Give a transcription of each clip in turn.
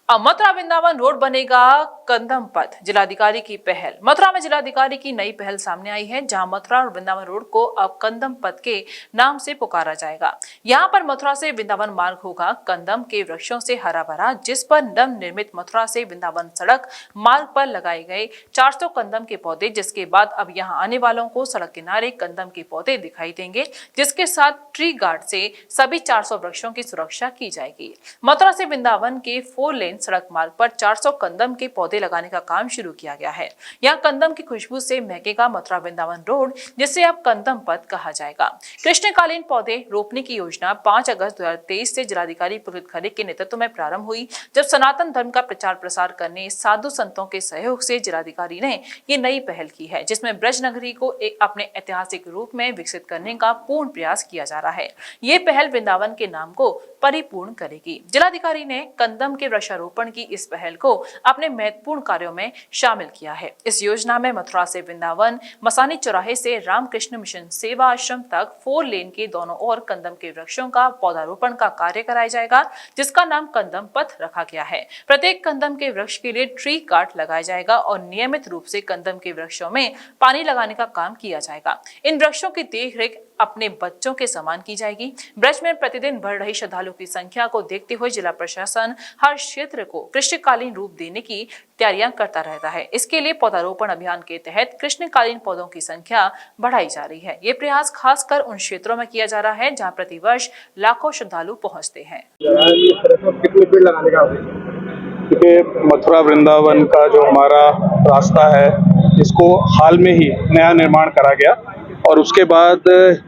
Mathura Vrindavan road बनेगा कंदम पथ, जिलाधिकारी की पहल। मथुरा में जिलाधिकारी की नई पहल सामने आई है, जहां मथुरा और वृंदावन रोड को अब कंदम पथ के नाम से पुकारा जाएगा। यहां पर मथुरा से वृंदावन मार्ग होगा कंदम के वृक्षों से हरा भरा, जिस पर नव निर्मित मथुरा से वृंदावन सड़क मार्ग पर लगाए गए 400 कंदम के पौधे, जिसके बाद अब यहां आने वालों को सड़क किनारे कंदम के पौधे दिखाई देंगे, जिसके साथ ट्री गार्ड से सभी 400 वृक्षों की सुरक्षा की जाएगी। मथुरा से वृंदावन के 4 लेन सड़क मार्ग पर 400 कंदम के पौधे लगाने का काम शुरू किया गया है। यहाँ कंदम की खुशबू से महकेगा मथुरा वृंदावन रोड, जिसे अब कंदम पथ कहा जाएगा। कृष्णकालीन पौधे रोपने की योजना 5 अगस्त 2023 से जिलाधिकारी पुलकित खरे के नेतृत्व में प्रारंभ हुई, जब सनातन धर्म का प्रचार प्रसार करने साधु संतों के सहयोग से जिलाधिकारी ने ये नई पहल की है, जिसमें ब्रज नगरी को एक अपने ऐतिहासिक रूप में विकसित करने का पूर्ण प्रयास किया जा रहा है। ये पहल वृंदावन के नाम को परिपूर्ण करेगी। जिलाधिकारी ने कंदम के वृक्षारोपण की इस पहल को अपने महत्वपूर्ण कार्यों में शामिल किया है। इस योजना में मथुरा से वृंदावन मसानी चौराहे से रामकृष्ण मिशन सेवा आश्रम तक 4 लेन के दोनों ओर कंदम के वृक्षों का पौधारोपण का कार्य कराया जाएगा, जिसका नाम कंदम पथ रखा गया है। प्रत्येक कंदम के वृक्ष के लिए ट्री कार्ड लगाया जाएगा और नियमित रूप से कंदम के वृक्षों में पानी लगाने का काम किया जाएगा। इन वृक्षों की देखरेख अपने बच्चों के समान की जाएगी। ब्रज में प्रतिदिन बढ़ रही श्रद्धालुओं की संख्या को देखते हुए जिला प्रशासन हर क्षेत्र को कृष्णकालीन रूप देने की तैयारियां करता रहता है। इसके लिए पौधारोपण अभियान के तहत कृष्णकालीन पौधों की संख्या बढ़ाई जा रही है। ये प्रयास खासकर उन क्षेत्रों में किया जा रहा है जहां प्रतिवर्ष लाखों श्रद्धालु पहुंचते हैं। क्योंकि मथुरा वृंदावन का जो हमारा रास्ता है, इसको हाल में ही नया निर्माण करा गया और उसके बाद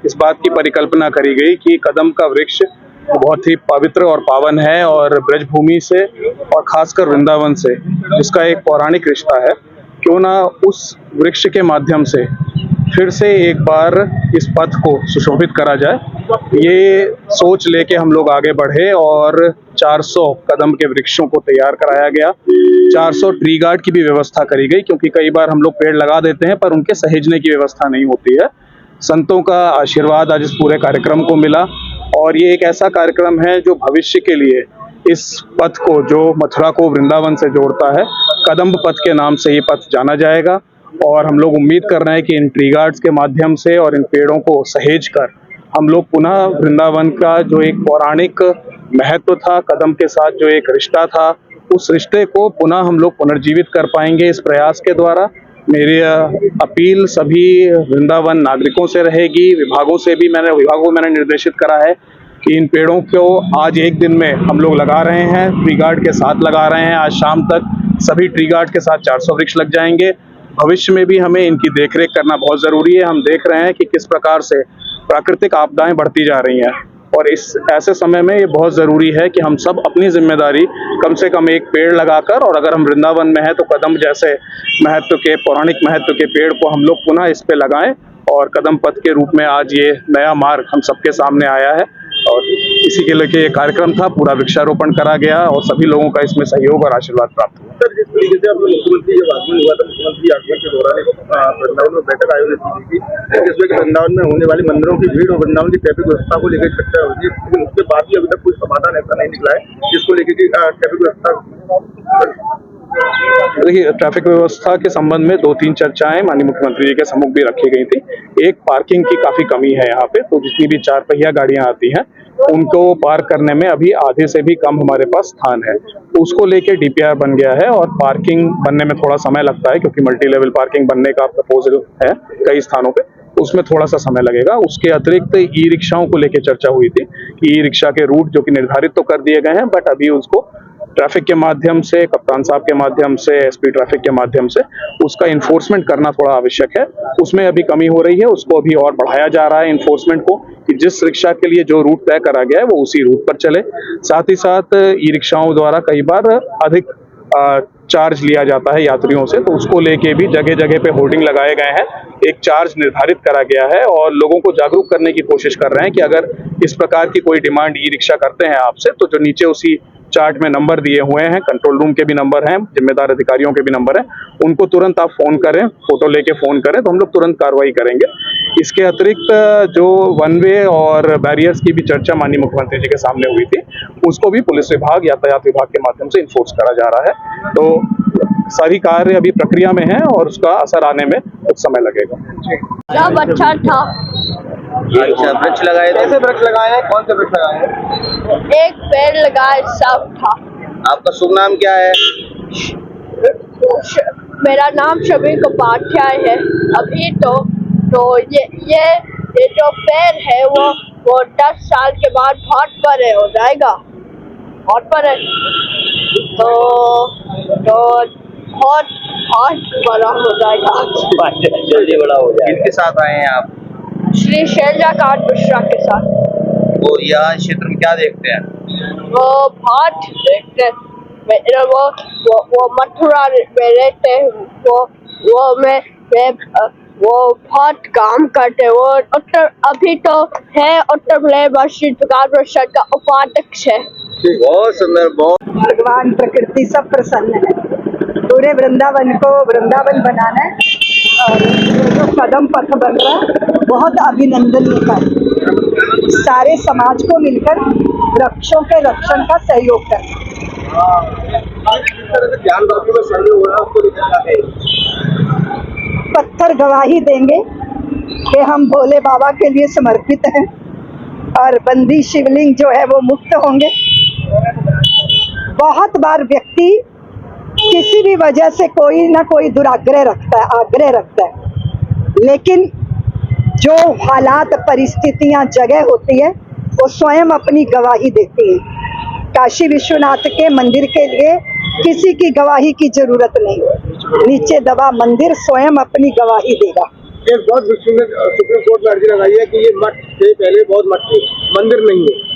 इस बात की परिकल्पना करी गई कि कदम का वृक्ष बहुत ही पवित्र और पावन है और ब्रजभूमि से और खासकर वृंदावन से जिसका एक पौराणिक रिश्ता है, क्यों ना उस वृक्ष के माध्यम से फिर से एक बार इस पथ को सुशोभित करा जाए। ये सोच लेके हम लोग आगे बढ़े और 400 कदम के वृक्षों को तैयार कराया गया। 400 ट्री गार्ड की भी व्यवस्था करी गई, क्योंकि कई बार हम लोग पेड़ लगा देते हैं पर उनके सहेजने की व्यवस्था नहीं होती है। संतों का आशीर्वाद आज इस पूरे कार्यक्रम को मिला और ये एक ऐसा कार्यक्रम है जो भविष्य के लिए इस पथ को, जो मथुरा को वृंदावन से जोड़ता है, कदम्ब पथ के नाम से ये पथ जाना जाएगा। और हम लोग उम्मीद कर रहे हैं कि इन ट्री गार्ड्स के माध्यम से और इन पेड़ों को सहेज कर हम लोग पुनः वृंदावन का जो एक पौराणिक महत्व था, कदम के साथ जो एक रिश्ता था, उस रिश्ते को पुनः हम लोग पुनर्जीवित कर पाएंगे इस प्रयास के द्वारा। मेरी अपील सभी वृंदावन नागरिकों से रहेगी, विभागों को मैंने निर्देशित करा है कि इन पेड़ों को आज एक दिन में हम लोग लगा रहे हैं, ट्री गार्ड के साथ लगा रहे हैं। आज शाम तक सभी ट्री गार्ड के साथ 400 वृक्ष लग जाएंगे। भविष्य में भी हमें इनकी देखरेख करना बहुत ज़रूरी है। हम देख रहे हैं कि किस प्रकार से प्राकृतिक आपदाएं बढ़ती जा रही हैं और इस ऐसे समय में ये बहुत ज़रूरी है कि हम सब अपनी जिम्मेदारी कम से कम एक पेड़ लगाकर, और अगर हम वृंदावन में हैं तो कदम जैसे महत्व के, पौराणिक महत्व के पेड़ को हम लोग पुनः इस पे लगाएं। और कदम पथ के रूप में आज ये नया मार्ग हम सबके सामने आया है और इसी के लेके ये कार्यक्रम था। पूरा वृक्षारोपण करा गया और सभी लोगों का इसमें सहयोग और आशीर्वाद प्राप्त हुआ। सर, जिस तरीके से आपने मुख्यमंत्री जब आगमन हुआ था, मुख्यमंत्री आगमन के दौरान वृंदावन में बैठक आयोजित की गई थी, जिसमें वृंदावन में होने वाले मंदिरों की भीड़ और वृंदावन की ट्रैफिक व्यवस्था को लेकर चर्चा हुई थी, लेकिन उसके बाद भी अभी तक कोई समाधान ऐसा नहीं निकला है जिसको लेकर कि ट्रैफिक व्यवस्था। देखिए, ट्रैफिक व्यवस्था के संबंध में 2-3 चर्चाएं माननीय मुख्यमंत्री जी के सम्मुख भी रखी गई थी। एक, पार्किंग की काफी कमी है यहाँ पे, तो जितनी भी 4 पहिया गाड़ियां आती हैं उनको पार्क करने में अभी आधे से भी कम हमारे पास स्थान है। उसको लेके डीपीआर बन गया है और पार्किंग बनने में थोड़ा समय लगता है, क्योंकि मल्टी लेवल पार्किंग बनने का प्रपोजल है कई स्थानों पे, उसमें थोड़ा सा समय लगेगा। उसके अतिरिक्त ई रिक्शाओं को लेकर चर्चा हुई थी कि ई रिक्शा के रूट जो कि निर्धारित तो कर दिए गए हैं, बट अभी उसको ट्रैफिक के माध्यम से, कप्तान साहब के माध्यम से, एसपी ट्रैफिक के माध्यम से उसका इन्फोर्समेंट करना थोड़ा आवश्यक है। उसमें अभी कमी हो रही है, उसको अभी और बढ़ाया जा रहा है इन्फोर्समेंट को, कि जिस रिक्शा के लिए जो रूट तय करा गया है वो उसी रूट पर चले। साथ ही साथ ई रिक्शाओं द्वारा कई बार अधिक चार्ज लिया जाता है यात्रियों से, तो उसको लेके भी जगह जगह पे होर्डिंग लगाए गए हैं, एक चार्ज निर्धारित करा गया है और लोगों को जागरूक करने की कोशिश कर रहे हैं कि अगर इस प्रकार की कोई डिमांड ई रिक्शा करते हैं आपसे, तो जो नीचे उसी चार्ट में नंबर दिए हुए हैं, कंट्रोल रूम के भी नंबर हैं, जिम्मेदार अधिकारियों के भी नंबर हैं, उनको तुरंत आप फोन करें, फोटो लेके फोन करें तो हम लोग तुरंत कार्रवाई करेंगे। इसके अतिरिक्त जो वन वे और बैरियर्स की भी चर्चा माननीय मुख्यमंत्री जी के सामने हुई थी, उसको भी पुलिस विभाग, यातायात विभाग के माध्यम से इन्फोर्स करा जा रहा है। तो सारी कार्य अभी प्रक्रिया में है और उसका असर आने में कुछ समय लगेगा। सब अच्छा था। अच्छा, वृक्ष लगाए थे? कैसे वृक्ष लगाए हैं, कौन से वृक्ष लगाए हैं? एक पेड़ लगाए, सब था। आपका शुभ नाम क्या है? मेरा नाम शबीर उपाध्याय है। अभी तो ये जो पेड़ है वो 10 साल के बाद बहुत बड़े हो जाएगा, बहुत बड़े, तो बहुत बड़ा हो जाएगा। जल्दी बड़ा हो जाए। किनके साथ आए हैं आप? श्री शैलजाकांत मिश्रा के साथ। वो यहाँ क्षेत्र में क्या देखते हैं? वो बहुत देखते हैं। वो मथुरा में रहते हैं। वो बहुत काम करते हैं। वो अभी तो है उत्तर प्रदेश विकास परिषद का उपाध्यक्ष है। बहुत सुंदर, बहुत। भगवान प्रकृति सब प्रसन्न है। पूरे वृंदावन को वृंदावन बनाना है और जो कदम पथ बन रहा है बहुत अभिनंदनीय कार्य। सारे समाज को मिलकर वृक्षों के रक्षण का सहयोग करना। पत्थर गवाही देंगे कि हम भोले बाबा के लिए समर्पित हैं और बंदी शिवलिंग जो है वो मुक्त होंगे। बहुत बार व्यक्ति किसी भी वजह से कोई ना कोई दुराग्रह रखता है, आग्रह रखता है, लेकिन जो हालात, परिस्थितियां, जगह होती है वो स्वयं अपनी गवाही देती है। काशी विश्वनाथ के मंदिर के लिए किसी की गवाही की जरूरत नहीं, नीचे दबा मंदिर स्वयं अपनी गवाही देगा। बहुत सुप्रीम कोर्ट में अर्जी लगाई है कि ये मठ थे, पहले बहुत मठ थे, मंदिर नहीं है।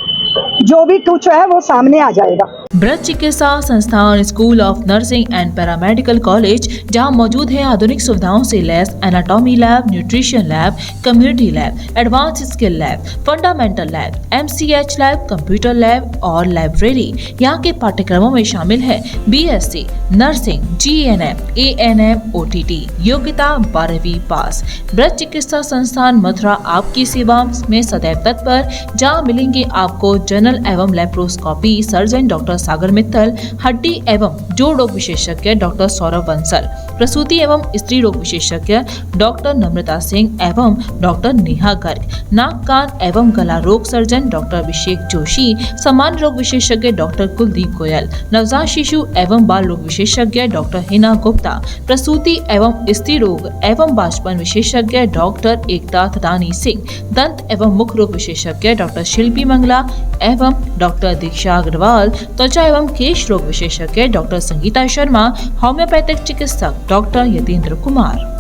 जो भी कुछ है वो सामने आ जाएगा। ब्रज चिकित्सा संस्थान school of nursing and paramedical college, जहां मौजूद है आधुनिक सुविधाओं से लैस anatomy lab, nutrition lab, community lab, advance skill lab, fundamental lab, MCH lab, computer lab और लाइब्रेरी। यहाँ के पाठ्यक्रमों में शामिल है BSc nursing, GNM, ANM, OTT, योग्यता 12वीं पास। ब्रज चिकित्सा संस्थान मथुरा आपकी सेवा में सदैव तत्पर, जहाँ मिलेंगे आपको जनरल एवं लेप्रोस्कोपी सर्जन डॉक्टर सागर मित्तल, हड्डी एवं जोड़ रोग विशेषज्ञ डॉक्टर सौरभ बंसल, प्रसूति एवं स्त्री रोग विशेषज्ञ डॉक्टर नम्रता सिंह एवं डॉक्टर नेहा गर्ग, नाक कान एवं गला रोग सर्जन डॉक्टर अभिषेक जोशी, सामान्य रोग विशेषज्ञ डॉक्टर कुलदीप गोयल, नवजात शिशु एवं बाल रोग विशेषज्ञ डॉक्टर हिना गुप्ता, प्रसूति एवं स्त्री रोग एवं बाष्पन विशेषज्ञ डॉक्टर एकता थदानी सिंह, दंत एवं मुख रोग विशेषज्ञ डॉक्टर शिल्पी मंगला एवं डॉक्टर दीक्षा अग्रवाल, त्वचा एवं केश रोग विशेषज्ञ डॉक्टर संगीता शर्मा, होम्योपैथिक चिकित्सक डॉक्टर यतेंद्र कुमार।